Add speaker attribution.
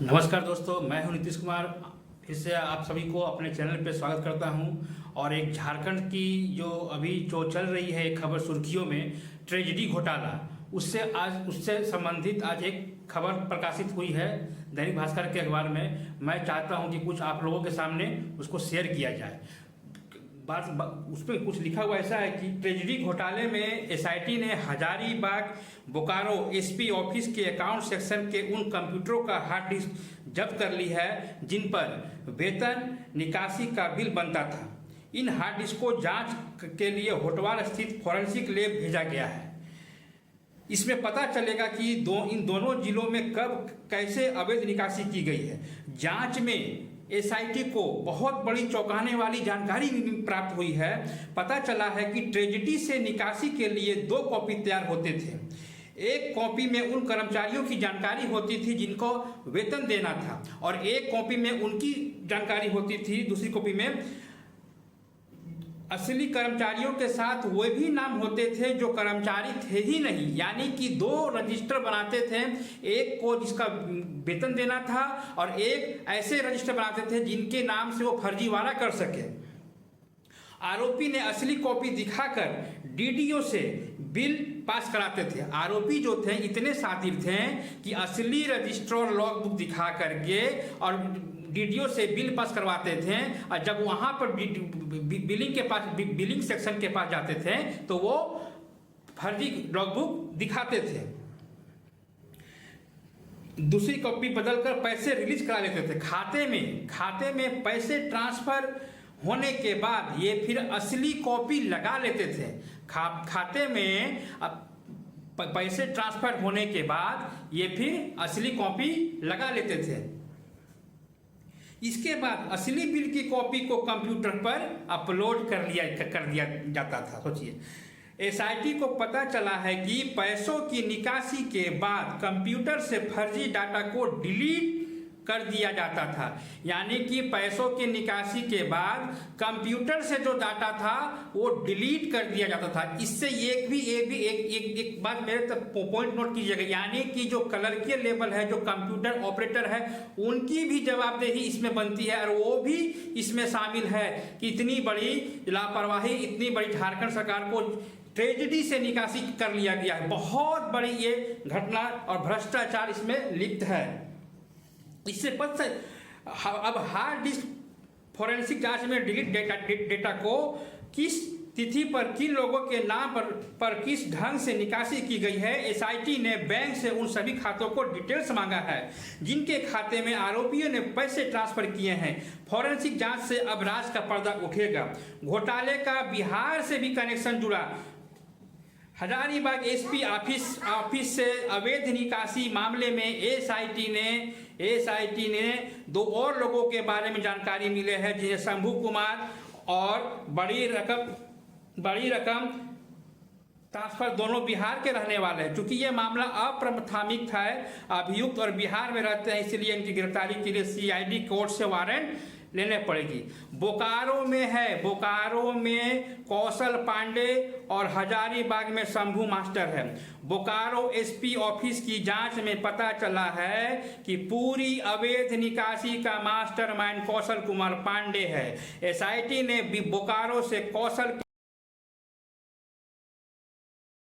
Speaker 1: नमस्कार दोस्तों, मैं हूं नीतीश कुमार। फिर से आप सभी को अपने चैनल पे स्वागत करता हूं। और एक झारखंड की जो अभी जो चल रही है खबर सुर्खियों में, ट्रेजेडी घोटाला, उससे संबंधित आज एक खबर प्रकाशित हुई है दैनिक भास्कर के अखबार में। मैं चाहता हूं कि कुछ आप लोगों के सामने उसको शेयर किया जाए। उसमें कुछ लिखा हुआ ऐसा है कि ट्रेजरी घोटाले में एसआईटी ने हजारीबाग बोकारो एसपी ऑफिस के अकाउंट सेक्शन के उन कंप्यूटरों का हार्ड डिस्क जब्त कर ली है जिन पर वेतन निकासी का बिल बनता था। इन हार्ड डिस्क को जांच के लिए होटवार स्थित फॉरेंसिक लैब भेजा गया है। इसमें पता चलेगा कि इन दोनों जिलों में कब कैसे अवैध निकासी की गई है। जांच में एसआईटी को बहुत बड़ी चौंकाने वाली जानकारी प्राप्त हुई है। पता चला है कि ट्रेजेडी से निकासी के लिए 2 कॉपी तैयार होते थे। एक कॉपी में उन कर्मचारियों की जानकारी होती थी जिनको वेतन देना था, और एक कॉपी में उनकी जानकारी होती थी। दूसरी कॉपी में असली कर्मचारियों के साथ वे भी नाम होते थे जो कर्मचारी थे ही नहीं, यानी कि 2 रजिस्टर बनाते थे। एक को जिसका वेतन देना था और एक ऐसे रजिस्टर बनाते थे जिनके नाम से वो फर्जीवाड़ा कर सके। आरोपी ने असली कॉपी दिखाकर डीडीओ से बिल पास कराते थे। आरोपी जो थे इतने शातिर थे कि असली रजिस्टर और लॉग बुक दिखा करके और डीडीओ से बिल पास करवाते थे, और जब वहां पर बिलिंग सेक्शन के पास जाते थे तो वो फर्जी लॉग बुक दिखाते थे। दूसरी कॉपी बदलकर पैसे रिलीज करा लेते थे। खाते में पैसे ट्रांसफर होने के बाद ये फिर असली कॉपी लगा लेते थे। खाते में पैसे ट्रांसफर होने के बाद ये फिर असली कॉपी लगा लेते थे। इसके बाद असली बिल की कॉपी को कंप्यूटर पर अपलोड कर दिया जाता था। सोचिए, एसआईटी को पता चला है कि पैसों की निकासी के बाद कंप्यूटर से फर्जी डाटा को डिलीट कर दिया जाता था। यानी कि पैसों की निकासी के बाद कंप्यूटर से जो डाटा था वो डिलीट कर दिया जाता था। इससे एक बात मेरे तक पॉइंट नोट कीजिएगा, यानी कि जो क्लर्कीय लेवल है, जो कंप्यूटर ऑपरेटर है, उनकी भी जवाबदेही इसमें बनती है, और वो भी इसमें शामिल है कि इतनी बड़ी लापरवाही, इतनी बड़ी झारखंड सरकार को ट्रेजेडी से निकासी कर लिया गया है। बहुत बड़ी ये घटना और भ्रष्टाचार इसमें लिप्त है। इससे अब हार्ड डिस्क फॉरेंसिक जांच में डिलीट डेटा को किस तिथि पर किन लोगों के नाम पर किस ढंग से निकासी की गई है, एसआईटी ने बैंक से उन सभी खातों को डिटेल्स मांगा है जिनके खाते में आरोपियों ने पैसे ट्रांसफर किए हैं। फॉरेंसिक जांच से अब राज का पर्दा उठेगा। घोटाले का बिहार से भी कनेक्शन जुड़ा। हजारीबाग एसपी ऑफिस से अवैध निकासी मामले में एसआईटी ने 2 और लोगों के बारे में जानकारी मिले है, जिन्हें शंभू कुमार और बड़ी रकम ट्रांसफर, दोनों बिहार के रहने वाले हैं। चूंकि ये मामला अप्राथमिक था, अभियुक्त और बिहार में रहते हैं, इसलिए इनकी गिरफ्तारी के लिए सीआईडी कोर्ट से वारंट लेने पड़ेगी। बोकारो में कौशल पांडे और हजारीबाग में शंभू मास्टर है। बोकारो एसपी ऑफिस की जांच में पता चला है कि पूरी अवैध निकासी का मास्टरमाइंड कौशल कुमार पांडे है। एसआईटी ने बोकारो से कौशल